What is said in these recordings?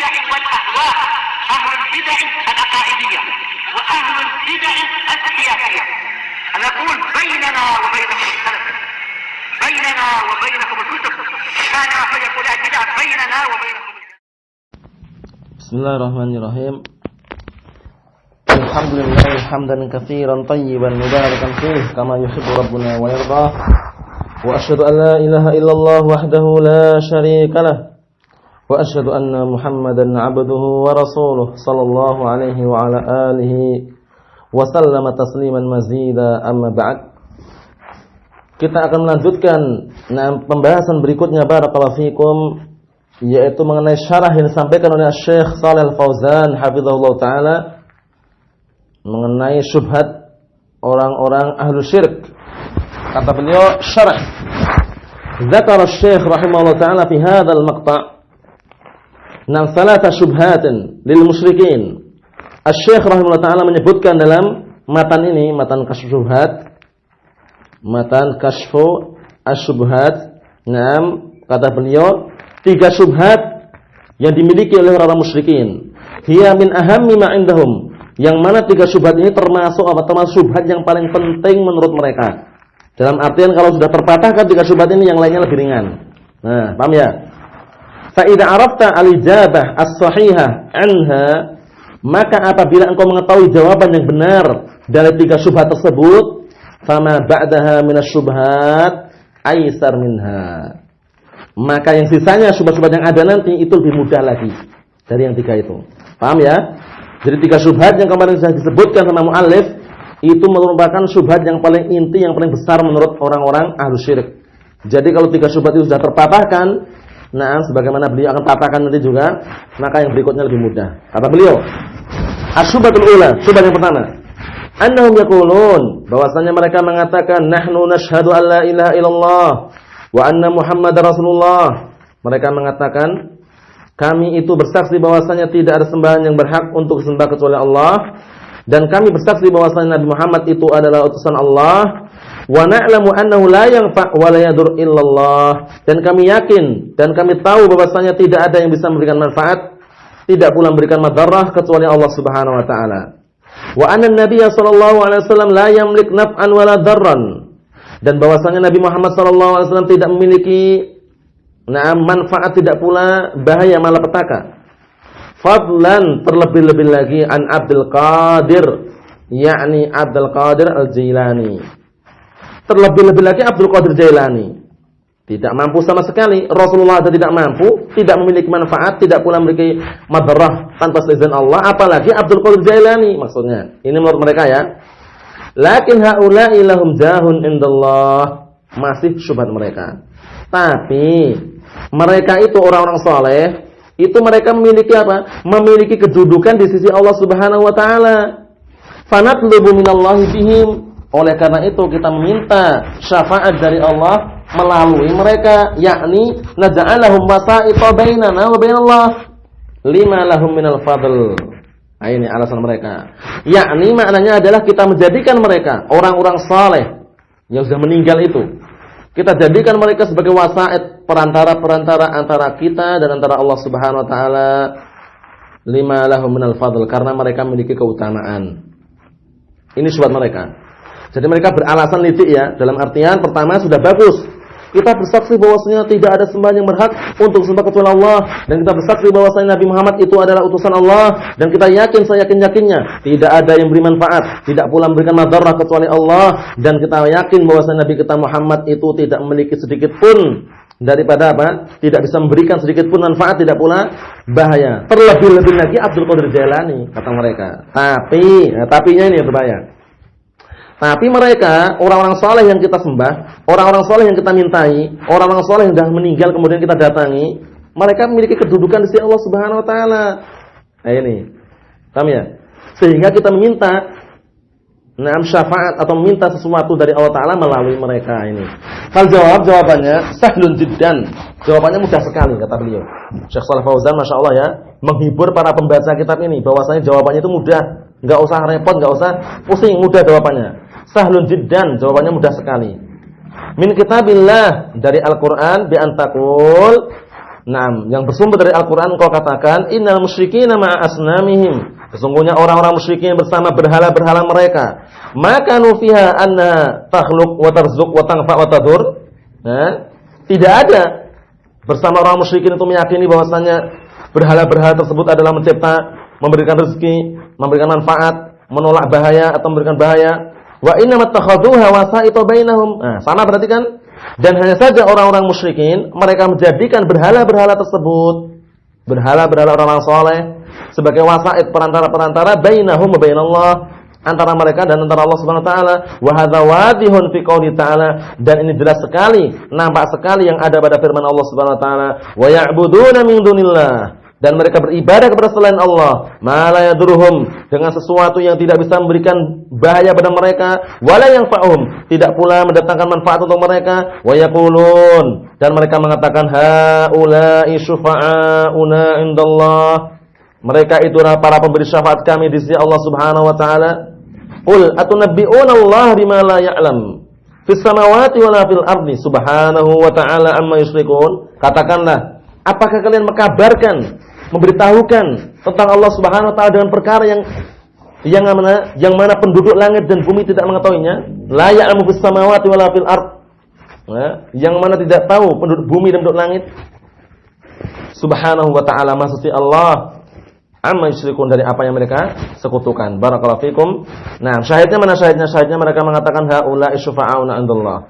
البدع والأهواء، أهل البدع العقائدية وأهل البدع السياسية. نقول بيننا وبينكم السلف، بيننا وبينكم الكتب، كان فيقول البدع بيننا وبينكم. Bismillahirrahmanirrahim. Alhamdulillah hamdan katsiran tayyiban mubarakan fihi kama yuhibbu rabbuna wa yarda. Wa asyhadu an la ilaha illallah wahdahu la syarika lah. Wa asyhadu anna Muhammadan 'abduhu wa rasuluh sallallahu alaihi wa ala alihi wa sallama tasliman mazida, amma ba'd. Kita akan melanjutkan pembahasan berikutnya barakallahu fikum, yaitu mengenai syarah yang disampaikan oleh Syekh Shalih Al-Fauzan hafizahullah taala mengenai syubhat orang-orang ahlu syirik. Kata beliau syarah, zakar Syekh rahimahullah taala fi hadzal maqta' salata syubhatin lil musyrikin. Syekh rahimahullah taala menyebutkan dalam matan ini, matan kasyf syubhat, matan kasyfu asyubhat. Kata beliau, 3 syubhat yang dimiliki oleh orang musyrikin. Hiya min ahammi ma indahum. Yang mana 3 syubhat ini termasuk syubhat yang paling penting menurut mereka. Dalam artian kalau sudah terpatahkan 3 syubhat ini, yang lainnya lebih ringan. Nah, paham ya? Fa idza arafta al-ijabah as-sahihah anha, maka apabila engkau mengetahui jawaban yang benar dari 3 syubhat tersebut, fama ba'daha minasyubhat aisar minha. Maka yang sisanya syubhat-syubhat yang ada nanti itu lebih mudah lagi dari yang 3 itu. Paham ya? Jadi 3 syubhat yang kemarin sudah disebutkan sama muallif itu merupakan syubhat yang paling inti, yang paling besar menurut orang-orang ahlu syirik. Jadi kalau 3 syubhat itu sudah terpatahkan, sebagaimana beliau akan patahkan nanti juga, maka yang berikutnya lebih mudah. Kata beliau, asyubhatul ula, syubhat yang pertama, annahum yaqulun, bahwasanya mereka mengatakan nahnu nashhadu an la ilaha illallah wa anna Muhammadar Rasulullah. Mereka mengatakan, kami itu bersaksi bahwasanya tidak ada sembahan yang berhak untuk disembah kecuali Allah, dan kami bersaksi bahwasanya Nabi Muhammad itu adalah utusan Allah. Wa na'lamu annahu la yanfa' wa la yadur illallah. Dan kami yakin dan kami tahu bahwasanya tidak ada yang bisa memberikan manfaat, tidak pula memberikan madarah kecuali Allah Subhanahu wa taala. Wa anna an-nabiy sallallahu alaihi wasallam la yamlik naf'an wa la darran. Dan bahwasanya Nabi Muhammad SAW tidak memiliki manfaat, tidak pula bahaya malapetaka. Fadlan, terlebih-lebih lagi, an Abdul Qadir, yakni Abdul Qadir Al-Jailani. Terlebih-lebih lagi Abdul Qadir Jailani tidak mampu sama sekali. Rasulullah tidak mampu, tidak memiliki manfaat, tidak pula memiliki madarah tanpa seizin Allah, apalagi Abdul Qadir Jailani maksudnya. Ini menurut mereka ya. Lakin haula'i lahum jahun indallah, masih syubhat mereka. Tapi mereka itu orang-orang saleh, itu mereka memiliki apa? Memiliki kedudukan di sisi Allah Subhanahu wa taala. Fanatlubu minallahi bihim. Oleh karena itu kita meminta syafaat dari Allah melalui mereka, yakni naj'alahum wasa'ita bainana wa bainallah lima lahum minal fadl. Ini alasan mereka. Yakni maknanya adalah kita menjadikan mereka orang-orang saleh yang sudah meninggal itu, kita jadikan mereka sebagai wasa'id, perantara-perantara antara kita dan antara Allah Subhanahu wa taala, lima lahum minal fadl, karena mereka memiliki keutamaan. Ini syubhat mereka. Jadi mereka beralasan lidik ya, dalam artian pertama sudah bagus. Kita bersaksi bahwasanya tidak ada sembahan yang berhak untuk disembah kecuali Allah, dan kita bersaksi bahwasanya Nabi Muhammad itu adalah utusan Allah, dan kita yakin, saya yakin-yakinnya tidak ada yang beri manfaat, tidak pula memberikan madarah kecuali Allah, dan kita yakin bahwasanya Nabi kita Muhammad itu tidak memiliki sedikit pun daripada apa? Tidak bisa memberikan sedikit pun manfaat, tidak pula bahaya. Terlebih-lebih lagi Abdul Qadir Jailani, kata mereka. Tapinya ini yang berbahaya. Tapi mereka, orang-orang saleh yang kita sembah, orang-orang saleh yang kita mintai, orang-orang saleh yang sudah meninggal kemudian kita datangi, mereka memiliki kedudukan di sisi Allah Subhanahu wa taala. Nah ini. Paham ya? Sehingga kita meminta syafaat atau meminta sesuatu dari Allah taala melalui mereka ini. Jawabannya sahlun jiddan. Jawabannya mudah sekali kata beliau. Syekh Shalih Fauzan masyaallah ya, menghibur para pembaca kitab ini bahwasanya jawabannya itu mudah, enggak usah repot, enggak usah pusing, mudah jawabannya. Sahlun jiddan, jawabannya mudah sekali. Min kitabillah, dari Al-Qur'an, bi antakul, Naam, yang bersumber dari Al-Qur'an kau katakan innal musyrikina ma'a asnamihim. Sesungguhnya orang-orang musyrikin bersama berhala-berhala mereka. Maka nufiha anna takhluq wa tarzuq wa tanfa wa tadur. Nah, tidak ada bersama orang musyrikin itu meyakini bahwasanya berhala-berhala tersebut adalah mencipta, memberikan rezeki, memberikan manfaat, menolak bahaya atau memberikan bahaya. Wa inna mattakhadhuha wasa'ita bainahum. Nah, sama berarti kan? Dan hanya saja orang-orang musyrikin mereka menjadikan berhala-berhala tersebut, berhala-berhala orang-orang soleh sebagai wasa'id perantara-perantara bainahum wa bainallah, antara mereka dan antara Allah Subhanahu wa taala. Wa hadza wadihun fi qouli ta'ala, dan ini jelas sekali, nampak sekali yang ada pada firman Allah Subhanahu wa taala, wa ya'buduna min dunillah, dan mereka beribadah kepada selain Allah, ma la yadurruhum, dengan sesuatu yang tidak bisa memberikan bahaya pada mereka, wala yanfa'uhum, tidak pula mendatangkan manfaat untuk mereka, wa yaqulun, dan mereka mengatakan haula'i syufa'auna indallah, mereka itulah para pemberi syafaat kami di sisi Allah Subhanahu wa taala. Qul atunabbi'una Allah bima la ya'lam fis samawati wala fil ardi subhanahu wa ta'ala amma yusyrikun. Katakanlah, apakah kalian mengkabarkan, memberitahukan tentang Allah Subhanahu wa taala dengan perkara yang mana penduduk langit dan bumi tidak mengetahuinya? La ya'lamu fis samawati wala fil ard. Yang mana tidak tahu penduduk bumi dan penduduk langit. Subhanahu wa ta'ala, maha suci Allah, amma yusyrikun, dari apa yang mereka sekutukan. Barakallahu fikum. Nah, syahidnya mana syahidnya? Syahidnya mereka mengatakan haula'i syufa'auna indallah.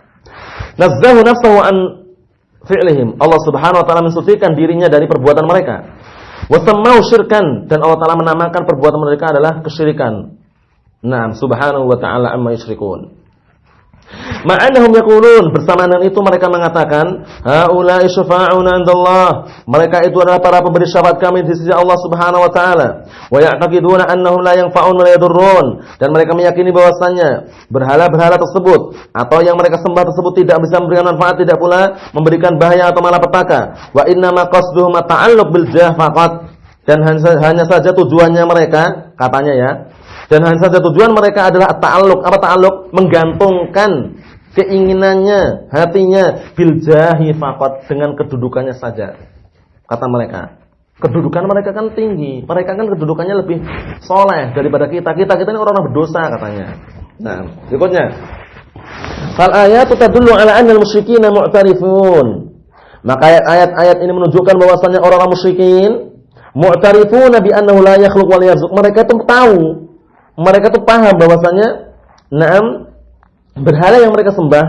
Nazzahu nafsahu an fi'lihim. Allah Subhanahu wa taala mensucikan dirinya dari perbuatan mereka. Wa sammau syirkan, dan Allah taala menamakan perbuatan mereka adalah kesyirikan. Naam, Subhanahu wa taala amma yusyrikun. Ma'annahum yaqulun, bersamaan dengan itu mereka mengatakan haula'i syufa'auna indallah, mereka itu adalah para pemberi syafaat kami di sisi Allah Subhanahu wa taala. Wa ya'taqiduna annahum la yanfa'un wa la yadurrun, dan mereka meyakini bahwasanya berhala-berhala tersebut atau yang mereka sembah tersebut tidak bisa memberikan manfaat, tidak pula memberikan bahaya atau malapetaka. Wa inna ma qasduhum ta'alluq bil jah faqat, dan hanya saja tujuannya mereka, katanya ya, dan hanya saja tujuan mereka adalah ta'alluq. Apa ta'alluq? Menggantungkan keinginannya, hatinya bil jahi faqat, dengan kedudukannya saja. Kata mereka, kedudukan mereka kan tinggi, mereka kan kedudukannya lebih soleh daripada kita. Kita ini orang-orang berdosa katanya. Nah, berikutnya. Fal ayatu tadullu ala anna al-musyrikina mu'tarifun. Maka ayat-ayat ini menunjukkan bahwasanya orang-orang musyrikin mu'tarifuna bi annahu la yakhluq wa la yarzuq. Mereka itu tahu, mereka itu paham bahwasanya berhala yang mereka sembah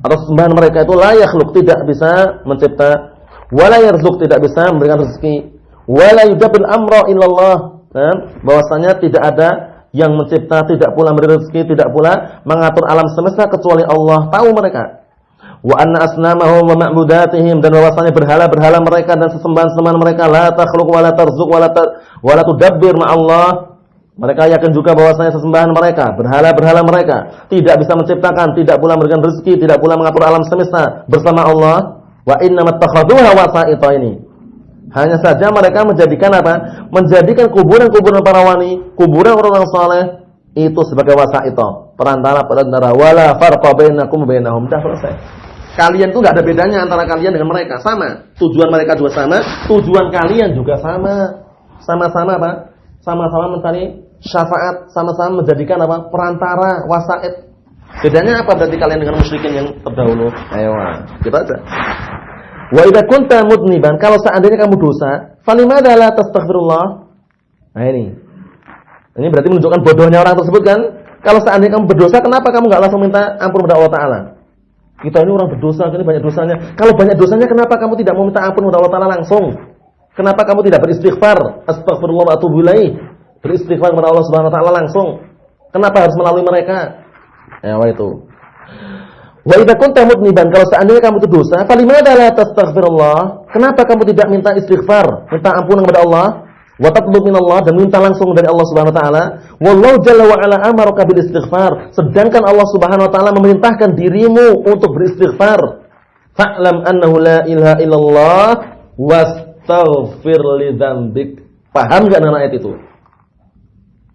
atau sembahan mereka itu la yakhluq, tidak bisa mencipta, wala yarzuq, tidak bisa memberikan rezeki, wala yudabbil amra illallah, bahwasanya tidak ada yang mencipta, tidak pula memberi rezeki, tidak pula mengatur alam semesta kecuali Allah. Tahu mereka. Wa anna asnamahum wa ma'budatihim, dan bahwasanya berhala-berhala mereka dan sesembahan-sembahan mereka la takhluq wala tarzuq wala tudabbir ma'allah. Mereka yakin juga bahwasanya sesembahan mereka, berhala-berhala mereka tidak bisa menciptakan, tidak pula memberikan rezeki, tidak pula mengatur alam semesta bersama Allah. Wa innamat takhadhuha wasa'ita, ini hanya saja mereka menjadikan apa? Menjadikan kuburan-kuburan para wali, kuburan orang-orang saleh itu sebagai wasa'ita, perantara. Wala farqa bainakum wa bainahum. Dah selesai. Kalian tuh enggak ada bedanya antara kalian dengan mereka, sama. Tujuan mereka juga sama, tujuan kalian juga sama. Sama-sama apa? Sama-sama mencari syafaat, sama-sama menjadikan apa? Perantara, wasa'id. Bedanya apa berarti kalian dengan musyrikin yang terdahulu? Ayo, kita aja. Wa idza kunta mudniban, kalau seandainya kamu dosa, falimada la tastaghfirullah? Nah ini berarti menunjukkan bodohnya orang tersebut kan? Kalau seandainya kamu berdosa, kenapa kamu enggak langsung minta ampun kepada Allah Taala? Kita ini orang berdosa, ini banyak dosanya. Kalau banyak dosanya, kenapa kamu tidak mau minta ampun kepada Allah Taala langsung? Kenapa kamu tidak beristighfar? Astaghfirullah wa atubu ilaih. Beristighfar kepada Allah Subhanahu wa taala langsung. Kenapa harus melalui mereka? Ya, itu. Wa idza kunta mudniban, kalau seandainya kamu itu dosa, falimada la tastaghfirullah? Kenapa kamu tidak minta istighfar, minta ampun kepada Allah? Wa tatlub minallah, dan minta langsung dari Allah Subhanahu wa taala. Wallahu jalla wa ala amaraka bil istighfar, sedangkan Allah Subhanahu wa taala memerintahkan dirimu untuk beristighfar. Fa'lam annahu la ilaha illallah wastaghfir li dzambik. Paham enggak dengan ayat itu?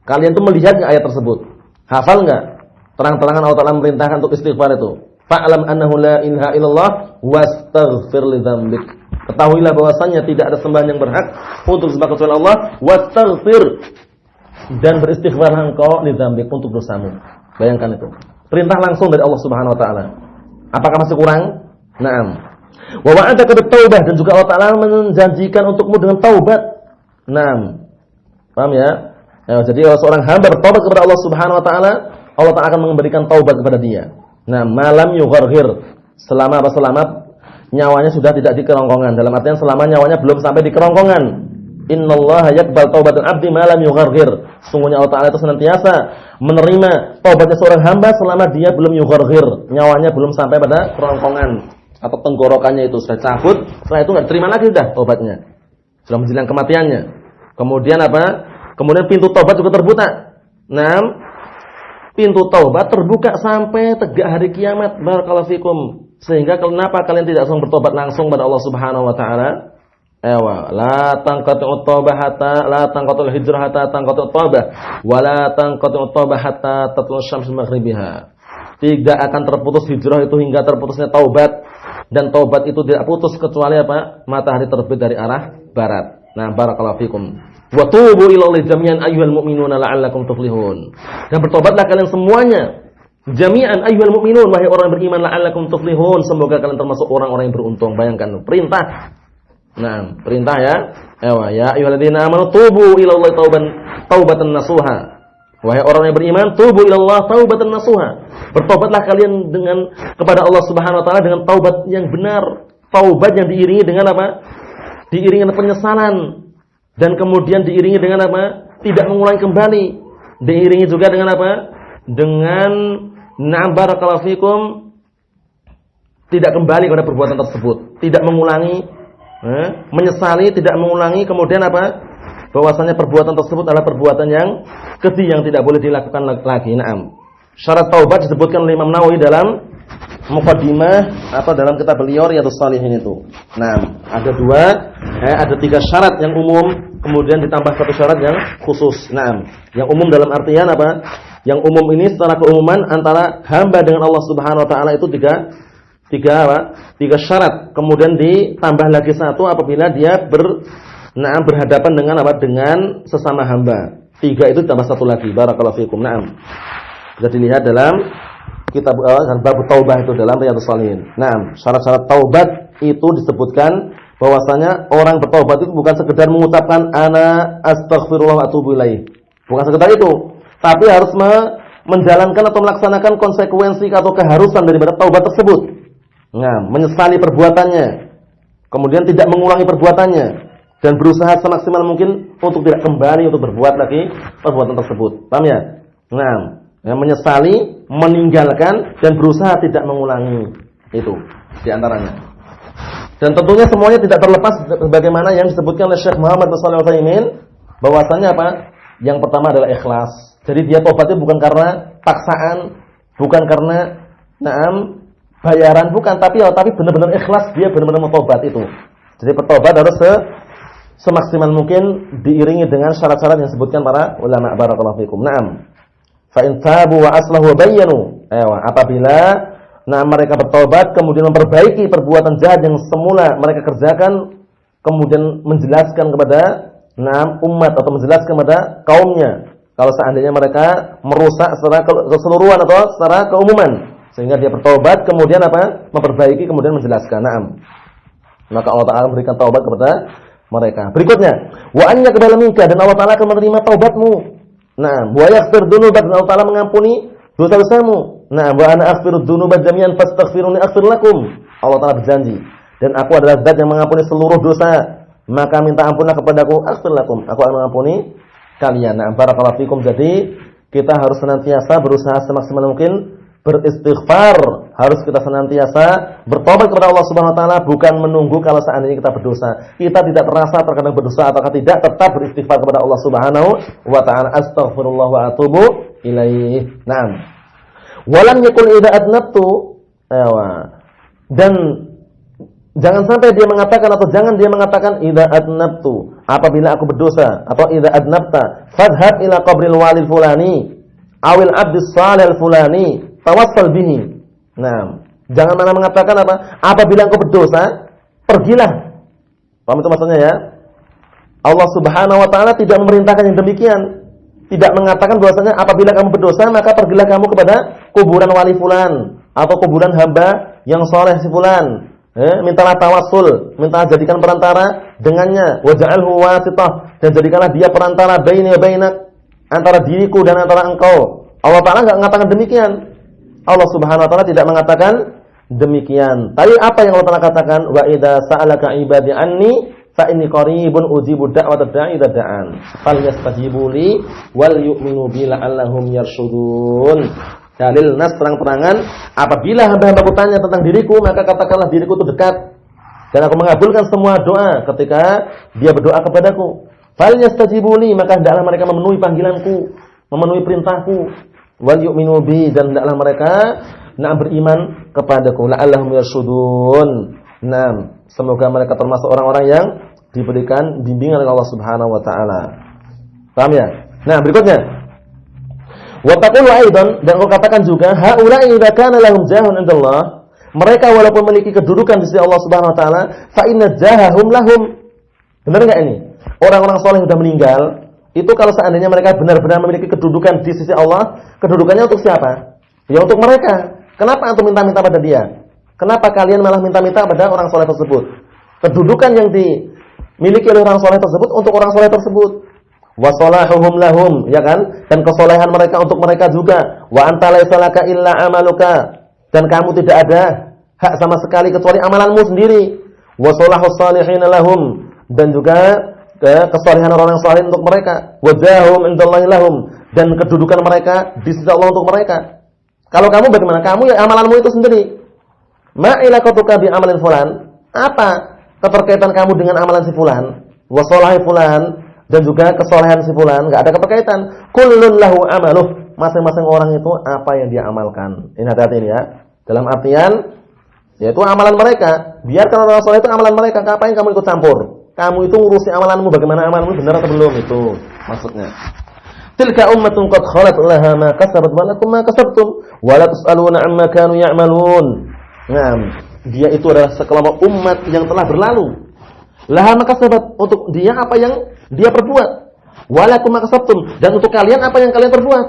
Kalian tuh melihat enggak ayat tersebut? Hafal enggak? Terang-terangan Allah Taala memerintahkan untuk istighfar itu. Fa'lam annahu la ilaha illallah wastaghfir li dzambik. Ketahuilah bahwasanya tidak ada sembahan yang berhak untuk disembah kecuali Allah. Wastaghfir, dan beristighfarlah engkau li dzambik, untuk dosamu. Bayangkan itu. Perintah langsung dari Allah Subhanahu wa taala. Apakah masih kurang? Naam. Wa wa'adaka bit-taubah, dan juga Allah Taala menjanjikan untukmu dengan taubat. Naam. Paham ya? Jadi kalau seorang hamba bertaubat kepada Allah Subhanahu wa taala, Allah Taala akan memberikan taubat kepada dia. Nah, malam yugharghir, selama nyawanya sudah tidak di kerongkongan. Dalam artian selama nyawanya belum sampai di kerongkongan. Innallaha yaqbal taubatal 'abdi ma lam yugharghir. Sungguhnya Allah Taala itu senantiasa menerima taubatnya seorang hamba selama dia belum yugharghir, nyawanya belum sampai pada kerongkongan atau tenggorokannya itu sudah cabut. Setelah itu enggak terima lagi sudah taubatnya. Sudah menjelang kematiannya. Kemudian apa? Kemudian pintu taubat juga terbuka. Nah, pintu taubat terbuka sampai tegak hari kiamat. Barakallahu fikum. Sehingga kenapa kalian tidak langsung bertobat langsung pada Allah Subhanahu wa taala? La tanqati'ut taubah hatta la tanqatul hijrah hatta tanqati'ut taubah wa la tanqati'ut taubah hatta tatlu syams maghribiha. Tidak akan terputus hijrah itu hingga terputusnya taubat, dan taubat itu tidak putus kecuali apa? Matahari terbit dari arah barat. Nah, barakallahu fikum. Wa tubu ilallahi jami'an ayyuhal mu'minuna la'allakum tuflihun. Dan bertobatlah kalian semuanya. Jami'an ayyuhal mu'minun, wahai orang yang beriman, la'allakum tuflihun, semoga kalian termasuk orang-orang yang beruntung. Bayangkan perintah. Nah, perintah ya. Ya ayyuhalladzina amanu tubu ilallahi taubatan nasuha. Wahai orang yang beriman, tubu ilallah taubatan nasuha. Bertobatlah kalian kepada Allah Subhanahu wa taala dengan taubat yang benar. Taubat yang diiringi dengan apa? Diiringi dengan penyesalan, dan kemudian diiringi dengan apa? Tidak mengulangi kembali. Diiringi juga dengan apa? Dengan barakallahu fikum, tidak kembali kepada perbuatan tersebut, tidak mengulangi, menyesali, tidak mengulangi. Kemudian apa? Bahwasanya perbuatan tersebut adalah perbuatan yang keji yang tidak boleh dilakukan lagi. Naam. Syarat taubat disebutkan oleh Imam Nawawi dalam muqaddimah atau dalam kitab beliau Riyadhus Shalihin itu. Nah, ada ada 3 syarat yang umum, kemudian ditambah 1 syarat yang khusus. Nah, yang umum dalam artian apa? Yang umum ini secara keumuman antara hamba dengan Allah Subhanahu wa taala itu 3 syarat. Kemudian ditambah lagi 1 apabila dia berhadapan dengan apa? Dengan sesama hamba. 3 itu ditambah 1 lagi. Barakallahu fikum. Naam. Bisa dilihat dalam kitab bab taubah itu dalam Riyadhus Shalihin. Nah, syarat-syarat taubat itu disebutkan bahwasanya orang bertaubat itu bukan sekedar mengucapkan ana astaghfirullah wa atubu ilaih. Bukan sekedar itu, tapi harus menjalankan atau melaksanakan konsekuensi atau keharusan daripada taubat tersebut. Nah, menyesali perbuatannya, kemudian tidak mengulangi perbuatannya, dan berusaha semaksimal mungkin untuk tidak kembali untuk berbuat lagi perbuatan tersebut. Paham ya? Nah, menyesali, meninggalkan, dan berusaha tidak mengulangi. Itu diantaranya. Dan tentunya semuanya tidak terlepas bagaimana yang disebutkan oleh Syekh Muhammad bin Shalih Al-Utsaimin, bahwasanya apa? Yang pertama adalah ikhlas. Jadi dia tobatnya bukan karena paksaan, bukan karena bayaran, bukan, tapi benar-benar ikhlas, dia benar-benar mau tobat itu. Jadi bertobat harus semaksimal mungkin diiringi dengan syarat-syarat yang disebutkan para ulama. Barakallahu fikum. Naam. Fa in tabu wa aslahu wa bayyanu. Apabila mereka bertobat kemudian memperbaiki perbuatan jahat yang semula mereka kerjakan, kemudian menjelaskan kepada umat atau menjelaskan kepada kaumnya kalau seandainya mereka merusak secara keseluruhan atau secara keumuman, sehingga dia bertobat kemudian apa? Memperbaiki kemudian menjelaskan. Naam. Maka Allah Taala memberikan taubat kepada mereka. Berikutnya, wa an yaqbala minka, dan Allah Taala akan menerima taubatmu. Nah, wa yaghfir dzunuba, dan Allah Taala mengampuni dosa-dosamu. Nah, wa ana aghfiru dzunuba jami'an fastaghfiruni aghfir lakum. Allah Taala berjanji, dan aku adalah zat yang mengampuni seluruh dosa, maka minta ampunlah kepadaku, aghfir lakum, aku akan mengampuni kalian. Nah, barakallahu fikum. Jadi kita harus senantiasa berusaha semaksimal mungkin beristighfar, harus kita senantiasa bertobat kepada Allah Subhanahu wa taala, bukan menunggu kalau seandainya kita berdosa. Kita tidak terasa terkadang berdosa atau tidak, tetap beristighfar kepada Allah Subhanahu wa taala. Astaghfirullah wa atubu ilaih. Naam. Walam yakul idza adnabtu. Dan jangan sampai dia mengatakan atau jangan dia mengatakan idza adnabtu, apabila aku berdosa, atau idza adnabta fadhhab ila qabril walil fulani awil abdis salih fulani tawassal bihi. Nah, jangan mana mengatakan apa? Apabila engkau berdosa, pergilah Paham itu maksudnya ya? Allah Subhanahu wa taala tidak memerintahkan yang demikian. Tidak mengatakan bahwasanya apabila kamu berdosa maka pergilah kamu kepada kuburan wali fulan atau kuburan hamba yang saleh si fulan. Mintalah tawassul, mintalah jadikan perantara dengannya, waj'alhu wasithah, dan jadikanlah dia perantara baini wa bainak, antara diriku dan antara engkau. Allah Taala enggak mengatakan demikian. Allah Subhanahu wa taala tidak mengatakan demikian. Tapi apa yang Allah Taala katakan? Wa idza sa'alaka ibadi anni fa inni qaribun ujibu da'watad da'i idza da'an. Falyastajibu li wal yu'minu bi la'allahum yarshudun. Dalil nas terang-terangan, apabila hamba-hambaku tanya tentang diriku, maka katakanlah diriku itu dekat dan aku mengabulkan semua doa ketika dia berdoa kepadaku. Falyastajibu li, maka hendaklah mereka memenuhi panggilanku, memenuhi perintahku. Wal yu'minu bi, dan hendaklah mereka beriman kepadaku. La'allahum yarshudun. Semoga mereka termasuk orang-orang yang diberikan bimbingan oleh Allah Subhanahu wa taala. Paham ya? Berikutnya, wa taqulu aidan, dan kau katakan juga, haula'i idza kana lahum jahun indallah, mereka walaupun memiliki kedudukan di sisi Allah Subhanahu wa taala, fa inna jahahum lahum. Benar enggak ini? Orang-orang saleh sudah meninggal, itu kalau seandainya mereka benar-benar memiliki kedudukan di sisi Allah, kedudukannya untuk siapa? Ya untuk mereka. Kenapa antum minta-minta pada dia? Kenapa kalian malah minta-minta pada orang saleh tersebut? Kedudukan yang dimiliki oleh orang saleh tersebut untuk orang saleh tersebut. Wa salahuhum lahum, ya kan? Dan kesolehan mereka untuk mereka juga. Wa anta laisa laka illa amaluka, dan kamu tidak ada hak sama sekali kecuali amalanmu sendiri. Wa salahus salihin lahum, dan juga kesolehan orang yang saleh untuk mereka. Wa jahum indallahi lahum, dan kedudukan mereka di sisi Allah untuk mereka. Kalau kamu bagaimana? Kamu ya amalanmu itu sendiri. Ma ilaqatuka bi amalin fulan? Apa keterkaitan kamu dengan amalan si fulan? Wa salahi fulan, dan juga kesolehan si fulan, enggak ada keterkaitan. Kullun lahu amaluh, masing-masing orang itu apa yang dia amalkan. Ini hati-hati ini ya. Dalam artian yaitu amalan mereka. Biarkan orang saleh itu amalan mereka, ngapain kamu ikut campur? Kamu itu ngurusi amalanmu, bagaimana amalanmu benar atau belum, itu maksudnya. Tilka ummatun qad khalat laha ma kasabat wa lakum ma kasabtum wa la tusaluna amma kanu ya'malun. Dia itu adalah sekelompok umat yang telah berlalu. Laha ma kasabat, untuk dia apa yang dia perbuat. Walakum makasabtum, dan untuk kalian apa yang kalian perbuat.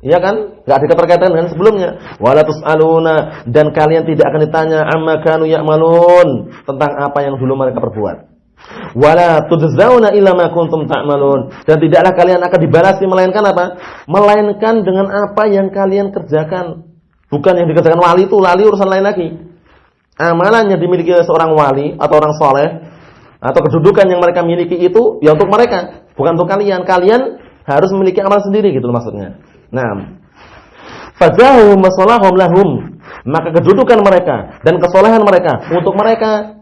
Iya kan? Enggak ada keterkaitan dengan sebelumnya. Wala tusaluna, dan kalian tidak akan ditanya amma kanu ya'malun, tentang apa yang dulu mereka perbuat. Wala tujzauna illa ma kuntum ta'malun, dan tidaklah kalian akan dibalasi melainkan apa? Melainkan dengan apa yang kalian kerjakan. Bukan yang dikerjakan wali itu, wali urusan lain lagi. Amalan yang dimiliki oleh seorang wali atau orang saleh, atau kedudukan yang mereka miliki itu ya untuk mereka, bukan untuk kalian. Kalian harus memiliki amal sendiri gitu maksudnya. Fajahum masalahum lahum, maka kedudukan mereka dan kesolehan mereka untuk mereka.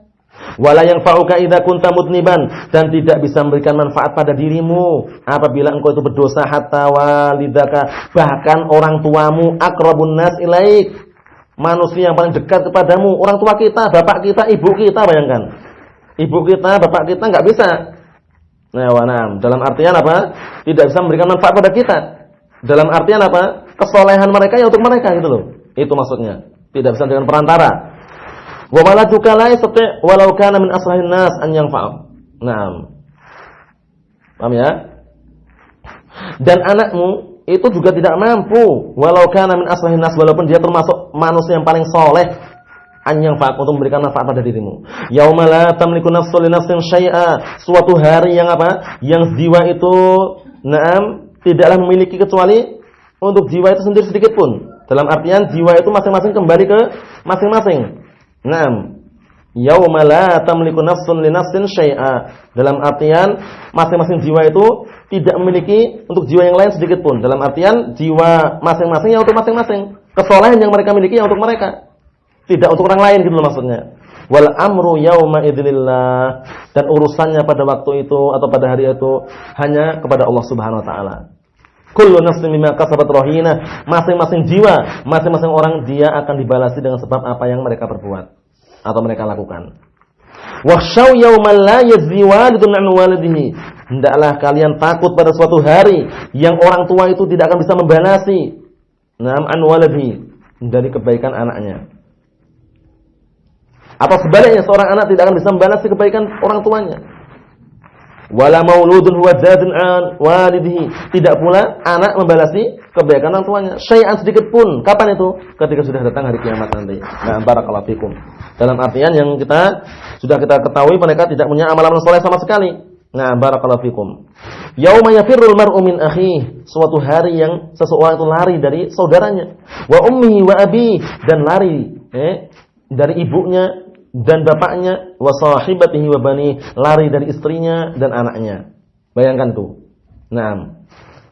Wala yanfa'uka idza kunta mudniban, dan tidak bisa memberikan manfaat pada dirimu apabila engkau itu berdosa. Hatta walidaka, bahkan orang tuamu, aqrabun nas ilaik, manusia yang paling dekat kepadamu, orang tua kita, bapak kita, ibu kita, bayangkan. Ibu kita, bapak kita enggak bisa. Dalam artian apa? Tidak bisa memberikan manfaat pada kita. Dalam artian apa? Kesolehan mereka ya untuk mereka gitu loh. Itu maksudnya. Tidak bisa dengan perantara. Wa waladuka la yastati' walau kana min asrahin nas an yanfa'u. Paham ya? Dan anakmu itu juga tidak mampu walau kana min asrahin nas, walaupun dia termasuk manusia yang paling soleh, an yanfa'u, untuk memberikan manfaat pada dirimu. Yauma la tamliku nafsun li nafsin syai'a, suatu hari yang apa? Yang jiwa itu tidaklah memiliki kecuali untuk jiwa itu sendiri sedikit pun. Dalam artian jiwa itu masing-masing kembali ke masing-masing. Yauma la tamliku nafsun li nafsin syai'a, dalam artian masing-masing jiwa itu tidak memiliki untuk jiwa yang lain sedikit pun. Dalam artian jiwa masing-masing yang untuk masing-masing. Kesolehan yang mereka miliki yang untuk mereka, tidak untuk orang lain gitu loh maksudnya. Wal amru yauma idzillah, dan urusannya pada waktu itu atau pada hari itu hanya kepada Allah Subhanahu wa taala. Kullu nafsin bima kasabat rahina, masing-masing jiwa, masing-masing orang dia akan dibalasi dengan sebab apa yang mereka perbuat atau mereka lakukan. Wakhshaw yauman la yajzi walidun an walidihi, hendaklah kalian takut pada suatu hari yang orang tua itu tidak akan bisa membalasi an walidihi, dari kebaikan anaknya. Atau sebaliknya seorang anak tidak akan bisa membalas kebaikan orang tuanya. Wala mauludun huwa zadun an walidihi. Tidak pula anak membalasi kebaikan orang tuanya syai'an sedikit pun. Kapan itu? Ketika sudah datang hari kiamat nanti. Nah, barakallahu fikum. Dalam artian yang sudah kita ketahui mereka tidak punya amalan saleh sama sekali. Nah, barakallahu fikum. Yauma yafirrul mar'u min akhihi. Suatu hari yang seseorang itu lari dari saudaranya. Wa ummihi wa abihi, dan lari dari ibunya dan bapaknya, wa sahibatihi wa bani, lari dari istrinya dan anaknya. Bayangkan tuh. Nah,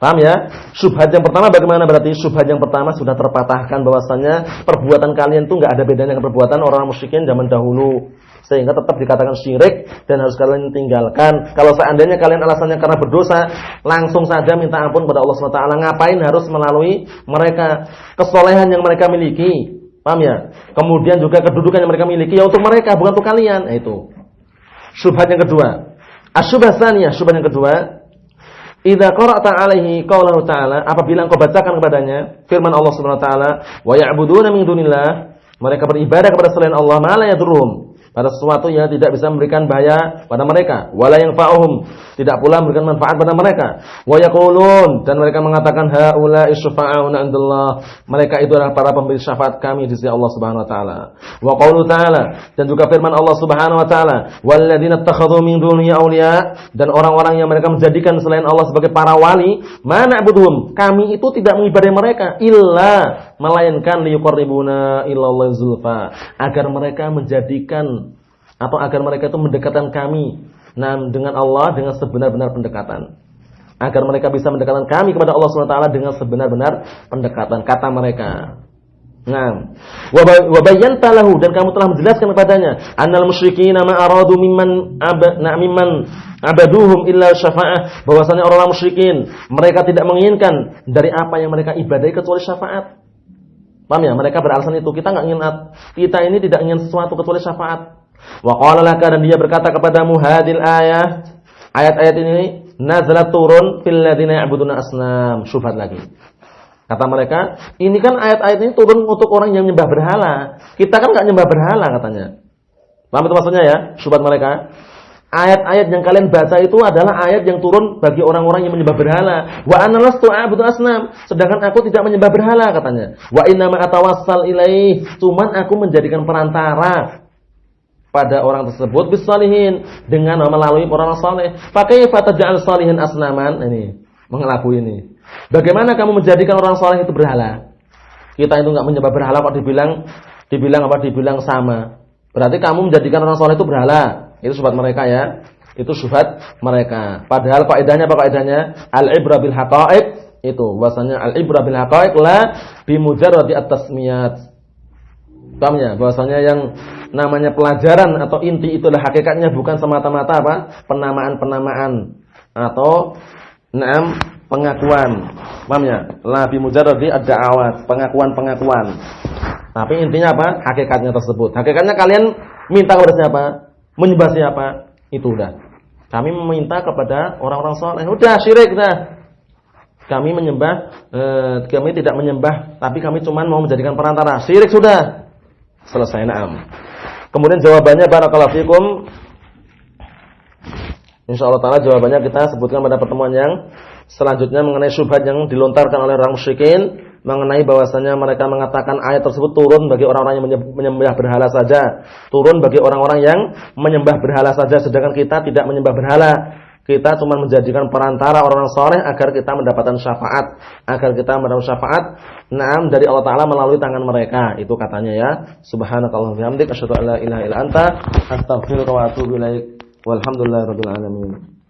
paham ya? Syubhat yang pertama bagaimana berarti? Syubhat yang pertama sudah terpatahkan bahwasanya perbuatan kalian tuh enggak ada bedanya dengan perbuatan orang musyrikin zaman dahulu. Sehingga tetap dikatakan syirik dan harus kalian tinggalkan. Kalau seandainya kalian alasannya karena berdosa, langsung saja minta ampun kepada Allah SWT. Ngapain harus melalui mereka? Kesolehan yang mereka miliki. Paham ya? Kemudian juga kedudukan yang mereka miliki ya untuk mereka, bukan untuk kalian. Nah, itu. Syubhat yang kedua. Asyubhah tsaniyah, syubhat yang kedua. Idza qara'ta 'alaihi qaulahu ta'ala, apabila engkau bacakan kepadanya firman Allah Subhanahu wa taala, wa ya'buduna min dunillah, mereka beribadah kepada selain Allah, ma la yadurruhum, pada sesuatu yang tidak bisa memberikan bahaya pada mereka, wala yanfa'uhum, tidak pula memberikan manfaat pada mereka. Wa yaqulun, dan mereka mengatakan haula'i syufa'auna 'indallah, mereka itu adalah para pemberi syafaat kami di sisi Allah Subhanahu wa taala. Wa qaulu ta'ala, dan juga firman Allah Subhanahu wa taala, walladzina ittakhadhu min dunihi awliya, dan orang-orang yang mereka menjadikan selain Allah sebagai para wali, ma na'buduhum, kami itu tidak mengibadahi mereka illa, melainkan liyuqarribuna ilallahi zulfa, agar mereka menjadikan atau agar mereka itu mendekatkan kami dengan Allah dengan sebenar-benar pendekatan. Agar mereka bisa mendekatkan kami kepada Allah SWT dengan sebenar-benar pendekatan, kata mereka. Nah, wa bayyanta lahu, dan kamu telah menjelaskan kepadanya, annal musyrikina ma aradu mimman abaduhum illa syafa'ah, bahwasanya orang-orang musyrikin mereka tidak menginginkan dari apa yang mereka ibadahi kecuali syafaat. Paham ya? Mereka beralasan itu, kita ini tidak ingin sesuatu kecuali syafaat. Wa qala laka, dan dia berkata kepadamu, hadil ayat-ayat ini nazalat turun fil ladzina ya'buduna asnam. Syubhat lagi. Kata mereka, ini kan ayat-ayat ini turun untuk orang yang menyembah berhala. Kita kan enggak nyembah berhala katanya. Paham itu maksudnya ya? Syubhat mereka. Ayat-ayat yang kalian baca itu adalah ayat yang turun bagi orang-orang yang menyembah berhala. Wa ana lastu a'budu asnam, sedangkan aku tidak menyembah berhala katanya. Wa inna ma atawassal ilaih, cuman aku menjadikan perantara pada orang tersebut bisalihin, dengan melalui orang saleh. Fakaifa taj'al salihin asnaman, ini mengaku ini. Bagaimana kamu menjadikan orang saleh itu berhala? Kita itu enggak menyembah berhala kok dibilang sama. Berarti kamu menjadikan orang saleh itu berhala. Itu syubhat mereka ya. Itu syubhat mereka. Padahal faedahnya apa faedahnya? Al-ibra bil haqa'iq, itu bahwasanya al-ibra bil haqa'iq la bi mujarradi at-tasmiyat. Paham ya? Bahwasanya yang namanya pelajaran atau inti itu adalah hakikatnya bukan semata-mata apa? Penamaan-penamaan atau pengakuan. Paham ya? La bi mujarradi ad-da'awat, pengakuan-pengakuan. Tapi intinya apa? Hakikatnya tersebut. Hakikatnya kalian minta kepada siapa? Menyembah siapa? Itu udah. Kami meminta kepada orang-orang saleh. Udah syirik dah. Kami tidak menyembah, tapi kami cuma mau menjadikan perantara. Syirik sudah. Selesai, na'am. Kemudian jawabannya barakallahu fikum. Insyaallah taala jawabannya kita sebutkan pada pertemuan yang selanjutnya mengenai syubhat yang dilontarkan oleh orang musyrikin, mengenai bahwasanya mereka mengatakan ayat tersebut turun bagi orang-orang yang menyembah berhala saja. Turun bagi orang-orang yang menyembah berhala saja, sedangkan kita tidak menyembah berhala. Kita cuma menjadikan perantara orang-orang saleh agar kita mendapatkan syafaat, dari Allah Taala melalui tangan mereka. Itu katanya ya. Subhanakallahumma wa bihamdika asyhadu an la ilaha illa anta, astaghfiruka wa atubu ilaik. Walhamdulillahirabbil alamin.